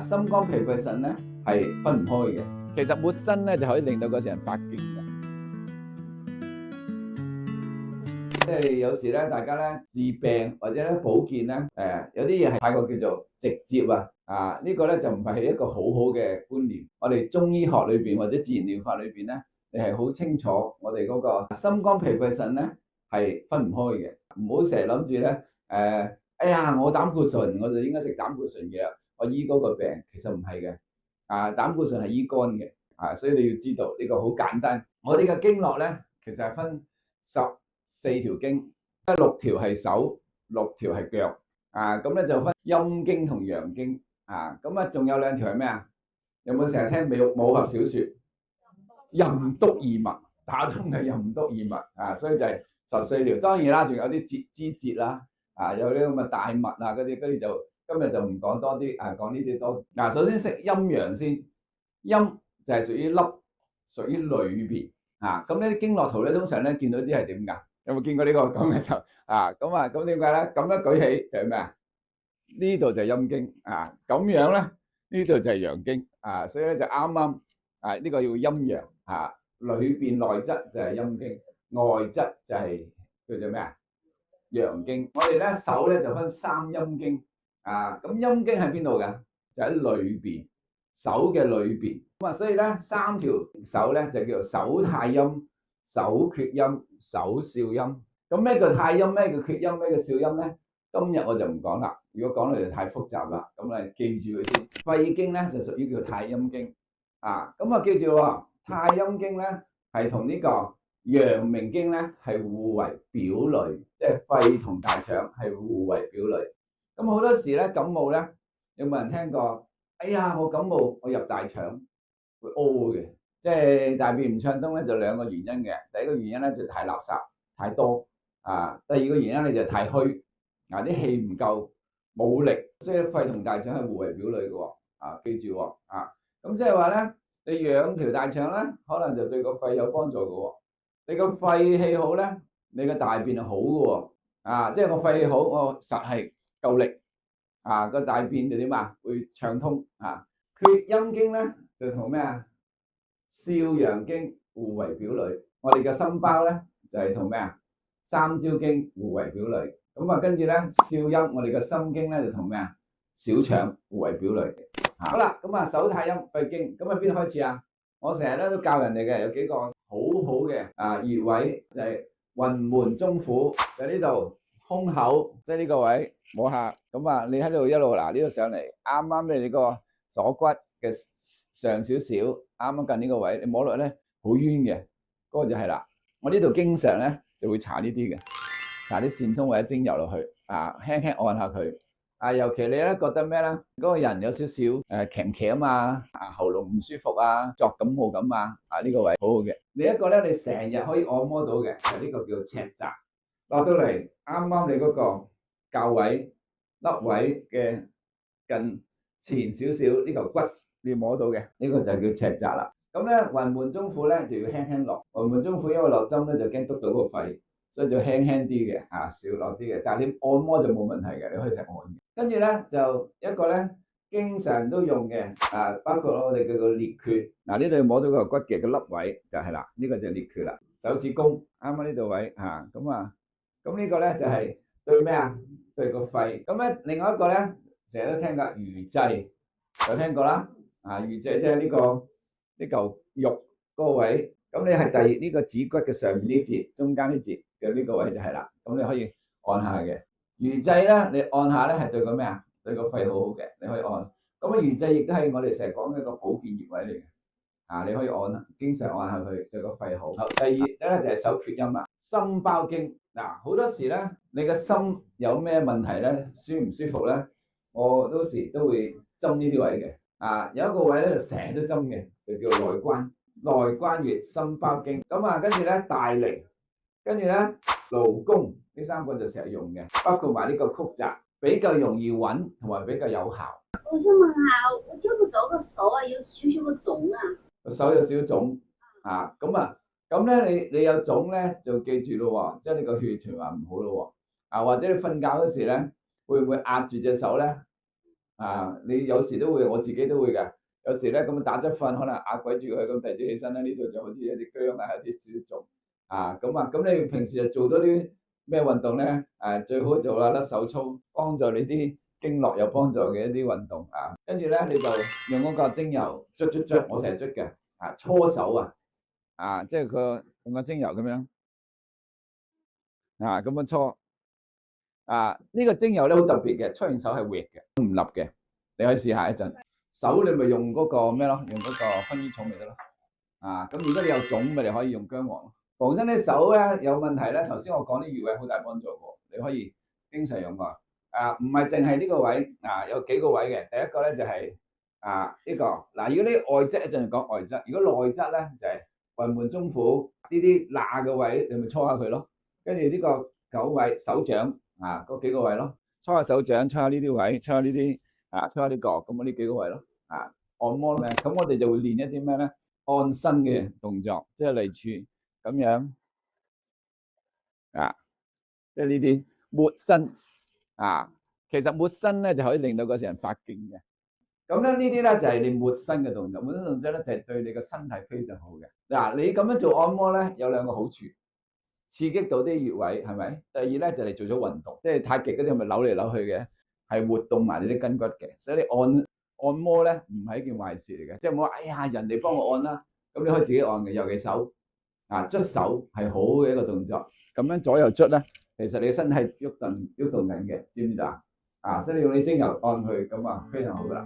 心肝脾肺腎咧係分唔開嘅。其實抹身咧就可以令到嗰時人發勁嘅。即係有時咧，大家咧治病或者咧保健咧，有啲嘢係太過叫做直接啊！呢個咧就唔係一個好好嘅觀念。我哋中醫學裏邊或者自然療法裏邊咧，你係好清楚我哋嗰個心肝脾肺腎咧係分唔開嘅。唔好成日諗住咧，哎呀，我膽固醇我就應該食膽固醇藥，我醫嗰個病，其實唔係嘅。膽固醇係醫肝嘅，所以你要知道呢個好簡單。我哋嘅經絡咧，其實係分14條經，6條係手，6條係腳，咁咧就分陰經同陽經，咁啊仲有2條係咩啊？有冇成日聽武俠小說？任督二脈，打通嘅任督二脈，所以就係14條。當然啦，仲有啲枝節啦，有啲咁嘅大脈嗰啲，跟住就今日就唔講多啲，講呢啲多。首先識陰陽先，陰就係屬於粒，屬於裏邊，咁呢啲經絡圖咧，通常咧見到啲係點㗎？有冇見過呢個咁嘅時候？咁點解咧？咁樣舉起就係咩啊？呢度就係陰經，咁樣咧呢度就係陽經，所以咧就啱啱呢個要陰陽，裏邊內質就係陰經，外質就係叫做咩啊？陽經。我哋咧手咧就分3陰經，咁陰經喺邊度㗎？就喺裏邊，手嘅裏邊。咁所以咧3條手咧就叫做手太陰、手厥陰、手少陰。咁咩叫太陰？咩叫厥陰？咩叫少陰咧？今日我就唔講啦。如果講嚟就太複雜啦。咁你記住佢先。肺經咧就屬於叫太陰經。咁記住喎，太陰經咧係同呢個陽明經咧係互為表裏，即係肺同大腸係互為表裏。咁好多時咧感冒咧，有冇人聽過？哎呀，我感冒我入大腸會屙嘅，即係大便唔暢通咧，就2個原因嘅。第一個原因咧就太垃圾太多，第二個原因咧就太虛，啲氣唔夠冇力，所以肺同大腸係互為表裏嘅喎。記住喎，咁即係話咧，你養條大腸咧，可能就對個肺有幫助嘅喎。你個肺氣好咧，你個大便係好嘅喎。即係我肺氣好，我實係夠力。個大便就點會暢通。厥陰經咧就同咩少陽經互為表裏。我哋嘅心包咧就係同咩三焦經互為表裏。咁跟住咧少陰，我哋嘅心經咧就同咩小腸互為表裏。好啦，咁手太陰肺經，咁邊度開始啊？我成日咧都教人哋嘅，有幾個好好嘅穴位，就係雲門中府，就呢度胸口，即係呢個位摸下。咁你喺度一路呢度上嚟，啱啱你個鎖骨嘅上少少，啱啱近呢個位，你摸落咧好冤嘅，嗰個就係啦。我呢度經常咧就會搽呢啲嘅，搽啲線通或者精油落去，輕輕按下佢。尤其你咧覺得咩咧？嗰個人有少少鉗鉗喉嚨唔舒服作感冒咁呢個位好好嘅。另一個咧，你成日可以按摩到嘅，就呢個叫赤澤，落到嚟啱啱你嗰個較位粒位嘅近前少少呢嚿骨，你摸到嘅呢個就叫赤澤啦。咁咧雲門中府咧就要輕輕落，雲門中府因為落針咧就驚篤到個肺，所以就輕輕啲嘅，少落啲嘅。但係你按摩就冇問題嘅，你可以成日按嘅。跟住咧就一個咧經常都用嘅，包括我哋叫做列缺。呢度摸到個骨嘅個粒位就係啦，呢個就列缺啦。手指公啱啱呢度位咁呢個咧就係對咩對個肺。咁咧另外一個咧成日都聽過魚際，有聽過啦。魚際即係呢嚿肉嗰個位。咁你係呢個指骨嘅上面呢節，中間呢節嘅呢個位就係啦。咁你可以按下嘅。魚際咧，你按下咧係對個咩對個肺好好嘅，你可以按。咁魚際亦都係我哋成日講嘅一個保健穴位嚟嘅。你可以按，經常按下佢，對個肺好。第二咧就係手厥陰啦，心包經。好多時咧，你個心有咩問題咧，舒唔舒服咧，我多時都會針呢啲位嘅。有一個位咧就成日都針嘅，就叫內關。內關穴、心包經。咁跟住咧大陵，跟住咧勞宮。呢3個就成日用嘅，包括埋呢個曲澤，比較容易穩同埋比較有效。我想問下，我朝頭早個手有少少個腫個手有少少腫咁咧你有腫咧就記住咯，即係你個血循環唔好咯，或者你瞓覺嗰時咧會唔會壓住隻手咧？你有時都會，我自己都會㗎。有時咧咁打側瞓，可能壓鬼住佢，咁第二朝起身咧，呢度就好似有啲僵啊，有啲少腫咁你平時就做多啲咩運動咧？最好做下甩手操，幫助你啲經絡有幫助嘅一啲運動跟住咧你就用嗰個精油捽，我成日捽嘅搓手即係佢用個精油咁樣咁樣搓呢個精油咧好特別嘅，搓完手係滑嘅，唔立嘅，你可以試下一陣。手你咪用嗰個咩咯？用嗰個薰衣草咪得咯。咁如果你有腫咪你可以用薑黃咯。逢親啲手咧有問題咧，頭先我講啲穴位好大幫助喎，你可以經常用喎。唔係淨係呢個位有幾個位嘅。第一個咧就係呢個嗱，如果呢外側一陣講外側，如果內側咧就係雲門中府呢啲罅嘅位，你咪搓下佢咯。跟住呢個九位手掌嗰幾個位咯，搓下手掌，搓下呢啲位，搓下呢啲搓下啲角，咁呢幾個位咯按摩咧，咁我哋就會練一啲咩咧？按身嘅動作，即係類似咁樣即係呢啲抹身其實抹身咧就可以令到嗰時人發勁嘅。咁咧呢啲咧就係你抹身嘅動作，抹身動作咧就係對你個身體非常好嘅。你咁樣做按摩咧有兩個好處，刺激到啲穴位係咪？第二咧就係你做咗運動，即係太極嗰啲係咪扭嚟扭去嘅，係活動埋你啲筋骨嘅，所以你按摩咧唔係一件壞事嚟嘅，即係唔好話哎呀人哋幫我按啦，咁你可以自己按嘅，尤其手捽手係好嘅一個動作，咁樣左右捽咧，其實你嘅身體喐動緊嘅，知唔知道所以你用啲精油按佢咁非常好噶啦。